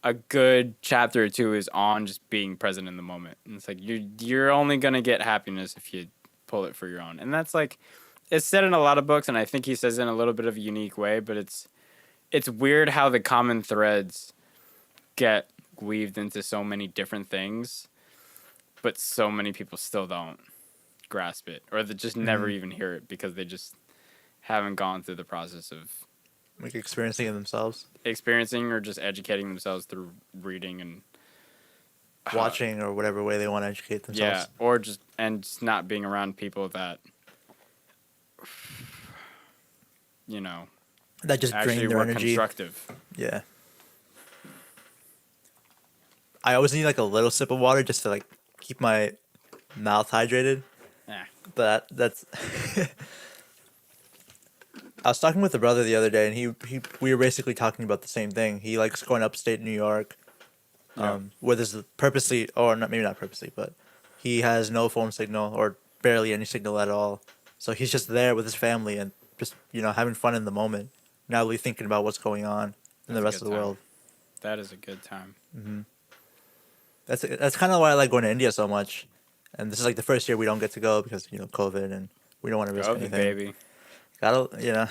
a good chapter or two is on just being present in the moment. And it's like you're only going to get happiness if you pull it for your own. And that's like, it's said in a lot of books, and I think he says it in a little bit of a unique way, but it's weird how the common threads get weaved into so many different things, but so many people still don't grasp it, or they just never even hear it because they just haven't gone through the process of Like experiencing it themselves, experiencing or just educating themselves through reading and watching or whatever way they want to educate yeah, themselves. or just not being around people that you know That just actually drain their were energy. constructive. Yeah. I always need like a little sip of water just to like keep my mouth hydrated. Yeah. But that's. I was talking with a brother the other day, and we were basically talking about the same thing. He likes going upstate New York, Yeah. where there's purposely, or not, maybe not purposely, but he has no phone signal or barely any signal at all. So he's just there with his family and just having fun in the moment, not really thinking about what's going on in the That's a rest of good the time. world. That is a good time. That's kind of why I like going to India so much. And this is like the first year we don't get to go because COVID and we don't want to risk Love anything. baby. Gotta.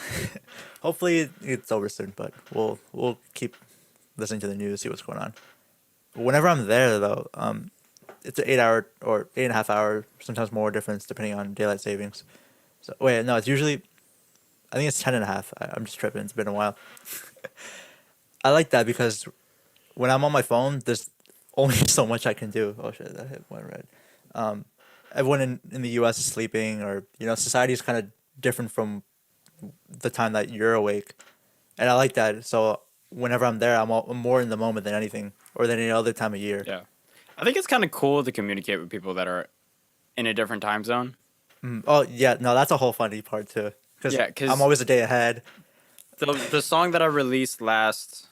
Hopefully it's over soon, but we'll keep listening to the news, see what's going on. Whenever I'm there though, it's an 8 hour or 8.5 hour, sometimes more difference depending on daylight savings. So wait, no, it's usually, I think it's 10.5. I'm just tripping. It's been a while. I like that because when I'm on my phone, there's only so much I can do. Oh shit, that hit one red. Everyone in the U.S. is sleeping, or society is kind of different from the time that you're awake, and I like that. So whenever I'm there, I'm more in the moment than anything, or than any other time of year. Yeah. I think it's kind of cool to communicate with people that are in a different time zone. Oh yeah, no, that's a whole funny part too. Because Yeah, 'cause I'm always a day ahead. the song that I released last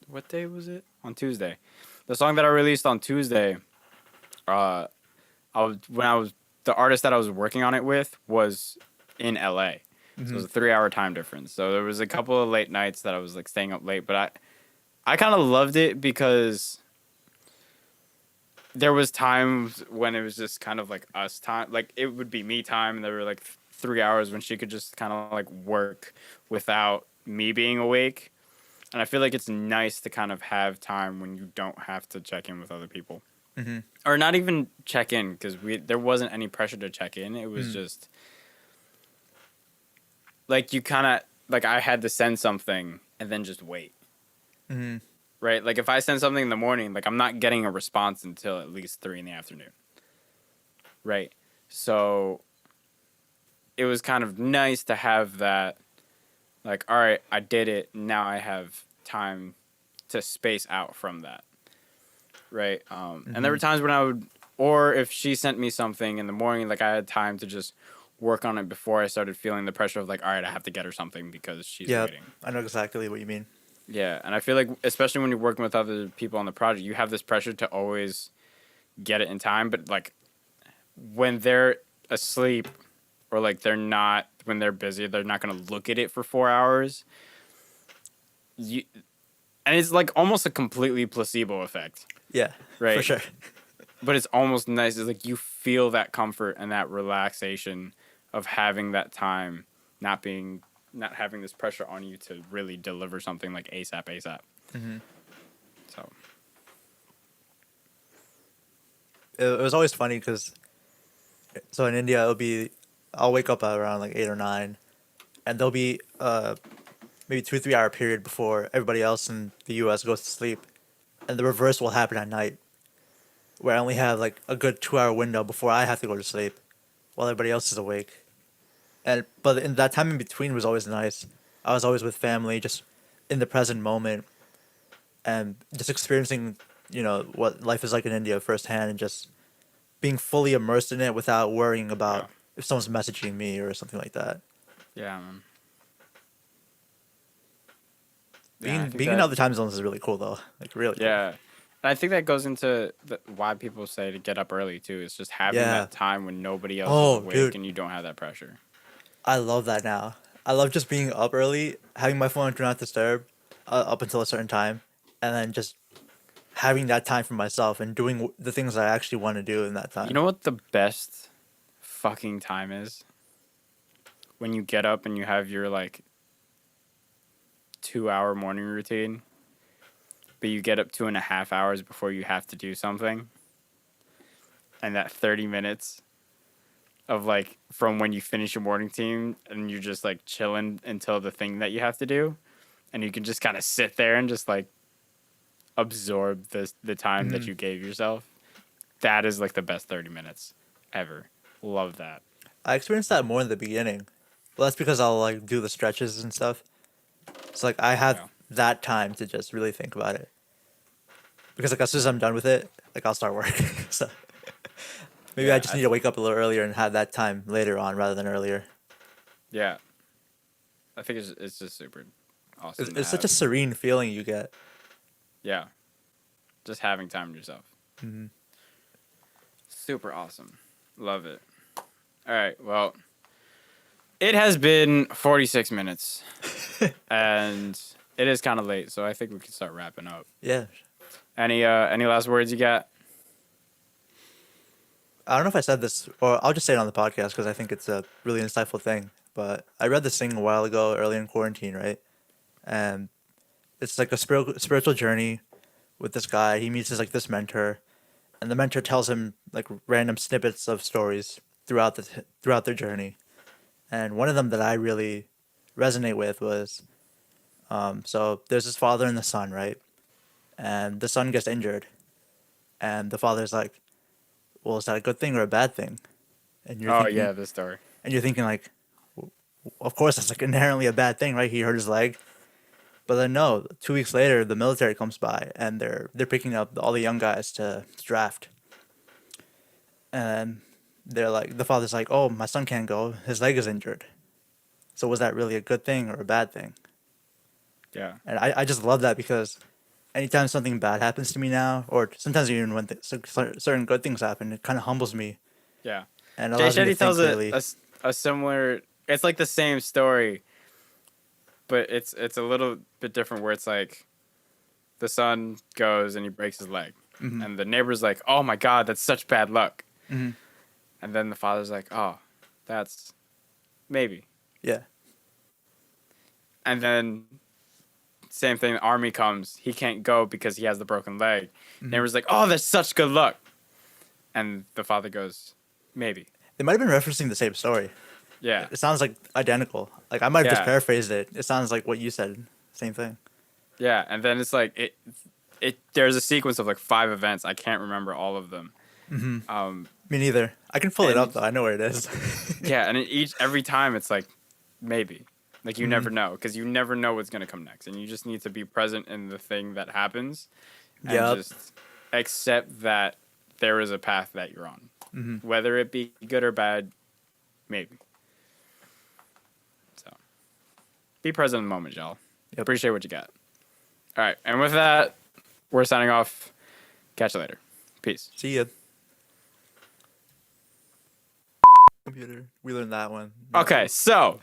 what day was it? On Tuesday. The song that I released on Tuesday, the artist that I was working on it with was in LA. So it was a 3 hour time difference. So there was a couple of late nights that I was like staying up late, but I kind of loved it because there was times when it was just kind of like us time, like it would be me time, and there were like 3 hours when she could just kind of like work without me being awake. And I feel like it's nice to kind of have time when you don't have to check in with other people, or not even check in, because there wasn't any pressure to check in. It was just like you kind of like I had to send something and then just wait. Right? Like if I send something in the morning, like I'm not getting a response until at least 3 p.m. Right? So it was kind of nice to have that, like, all right, I did it. Now I have time to space out from that. Right? And there were times when I would, or if she sent me something in the morning, like I had time to just work on it before I started feeling the pressure of like, all right, I have to get her something because she's Yeah, waiting. I know exactly what you mean. Yeah, and I feel like especially when you're working with other people on the project, you have this pressure to always get it in time, but like when they're asleep or like they're not, when they're busy, they're not going to look at it for 4 hours. you, and it's like almost a completely placebo effect, Yeah, right? for sure. But it's almost nice. It's like you feel that comfort and that relaxation of having that time, not having this pressure on you to really deliver something like ASAP. Hmm. So It was always funny because so in India I'll wake up at around like 8 or 9, and there'll be maybe 2 3 hour period before everybody else in the U.S. goes to sleep, and the reverse will happen at night, where I only have like a good 2 hour window before I have to go to sleep, while everybody else is awake. And but in that time in between was always nice. I was always with family, just in the present moment, and just experiencing, what life is like in India firsthand, and just being fully immersed in it without worrying yeah, about if someone's messaging me or something like that. yeah, man. Yeah, I Being think being in that. other time zones is really cool though. Like really cool. Yeah, and I think that goes into why people say to get up early too. It's just having Yeah. that time when nobody else is Oh, awake dude, and you don't have that pressure. I love that now. I love just being up early, having my phone do not disturb, up until a certain time, and then just having that time for myself and doing the things I actually want to do in that You time. know what the best fucking time is? When you get up and you have your like 2 hour morning routine, but you get up 2.5 hours before you have to do something, and that 30 minutes of like from when you finish your morning team and you're just like chilling until the thing that you have to do, and you can just kind of sit there and just like absorb the time that Hmm. you gave yourself. That is like the best 30 minutes ever. Love that. I experienced that more in the beginning. Well, that's because I'll like do the stretches and stuff. So like I have Yeah. that time to just really think about it. Because like as soon as I'm done with it, like I'll start working. So maybe I Yeah. just need to wake up a little earlier and have that time later on rather than earlier. Yeah. I think it's just super It's, awesome to it's such have. a serene feeling you get. Yeah. Just having time to yourself. Hmm. Super awesome. Love it. All right. Well, it has been 46 minutes and it is kind of late, so I think we can start wrapping up. Yeah. Any last words you got? I don't know if I said this, or I'll just say it on the podcast because I think it's a really insightful thing. But I read this thing a while ago, early in quarantine, right? And it's like a spiritual journey with this guy. He meets this mentor, and the mentor tells him like random snippets of stories throughout their journey. And one of them that I really resonate with was, so there's this father and the son, right? And the son gets injured, and the father's like, "Well, is that a good thing or a bad thing?" And you're Oh thinking, yeah, this story. like, of course that's like inherently a bad thing, right? He hurt his leg. But then no, 2 weeks later, the military comes by and they're picking up all the young guys to draft, and they're like, the father's like, "Oh, my son can't go. His leg is injured." So was that really a good thing or a bad thing? Yeah. And I just love that because anytime something bad happens to me now, or sometimes even when certain good things happen, it kind of humbles me Yeah. and Jay allows me to Shetty think tells clearly. a similar. It's like the same story, but it's a little bit different. Where it's like the son goes and he breaks his leg, Hmm. and the neighbor's like, "Oh my god, that's such bad luck." Hmm. And then the father's like, "Oh, that's maybe." Yeah. And then same thing. The army comes. He can't go because he has the broken leg. Hmm. Neighbor's like, "Oh, that's such good luck." And the father goes, "Maybe." They might have been referencing the same story. Yeah. It sounds like identical. Like I might have just Yeah. paraphrased it. It sounds like what you said. Same thing. Yeah. And then it's like it. There's a sequence of like 5 events. I can't remember all of them. Hmm. Um, Me neither. I can pull it up and though. I know where it is. yeah, and every time it's like maybe, like you Hmm. never know because you never know what's gonna come next, and you just need to be present in the thing that happens, and Yep. just accept that there is a path that you're on, Hmm. whether it be good or bad, maybe. So be present in the moment, y'all. Yep. Appreciate what you got. All right, and with that, we're signing off. Catch you later. Peace. See ya. Computer. We learned that one. Okay, so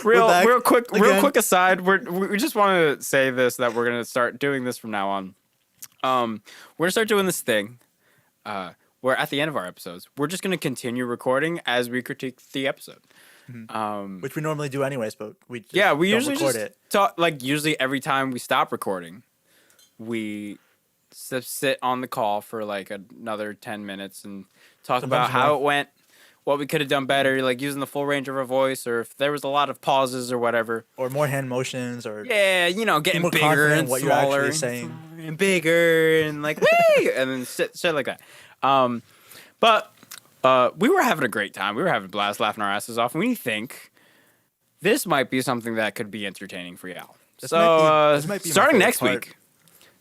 We're back real again. quick aside. We just want to say this, that we're gonna start doing this from now on. We're gonna start doing this thing. Where at the end of our episodes, we're just gonna continue recording as we critique the episode. Which we normally do anyways, but we just We don't usually record just it. talk, like usually every time we stop recording, we sit on the call for like another 10 minutes and talk Sometimes about how more. it went, what we could have done better, like using the full range of our voice, or if there was a lot of pauses or whatever. Or more hand motions, or Yeah, getting more bigger confident and what you're smaller actually and saying. smaller and bigger and like wee, and then shit like that. But we were having a great time. We were having a blast, laughing our asses off. And we think this might be something that could be entertaining for y'all. This might be my starting favorite next part. week.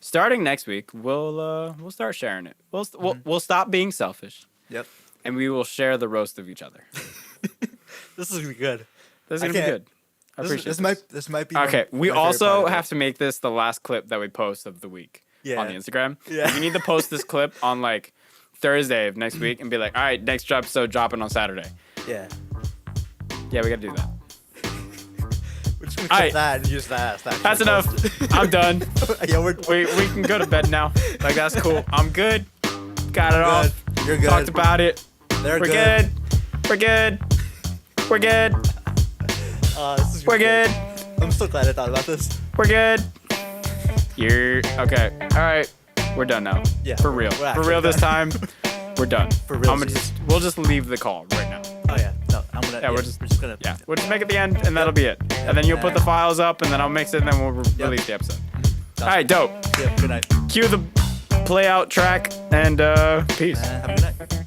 Starting next week, we'll start sharing it. We'll stop being selfish, Yep. and we will share the roast of each other. This is gonna be good. This is I gonna be can't- good. I appreciate This might be Okay, we my favorite part also of it. have to make this the last clip that we post of the week Yeah. on the Instagram. Yeah. We need to post this clip on like Thursday of next week and be like, all right, next episode dropping on Saturday. Yeah. Yeah, we gotta do that. We're just gonna All clip right. that and use that. That's enough. I'm done. Yeah, We can go to bed now. Like, that's cool. I'm good. Got it off. You're good. Talked about it. They're We're good. We're good. We're good. This is We're good. good. I'm so glad I thought about this. We're good. You're okay. All right. We're done now. Yeah, For real. we're For actually real this done. time. We're done. For real. We'll just leave the call right now. Oh yeah. No, I'm gonna. Yeah, we're just gonna. Yeah, we'll just make it the end, and that'll be it. And then you'll put the files up, and then I'll mix it, and then we'll release the episode. All right, dope. Yeah. Good night. Cue the play out track, and peace. Have a good night.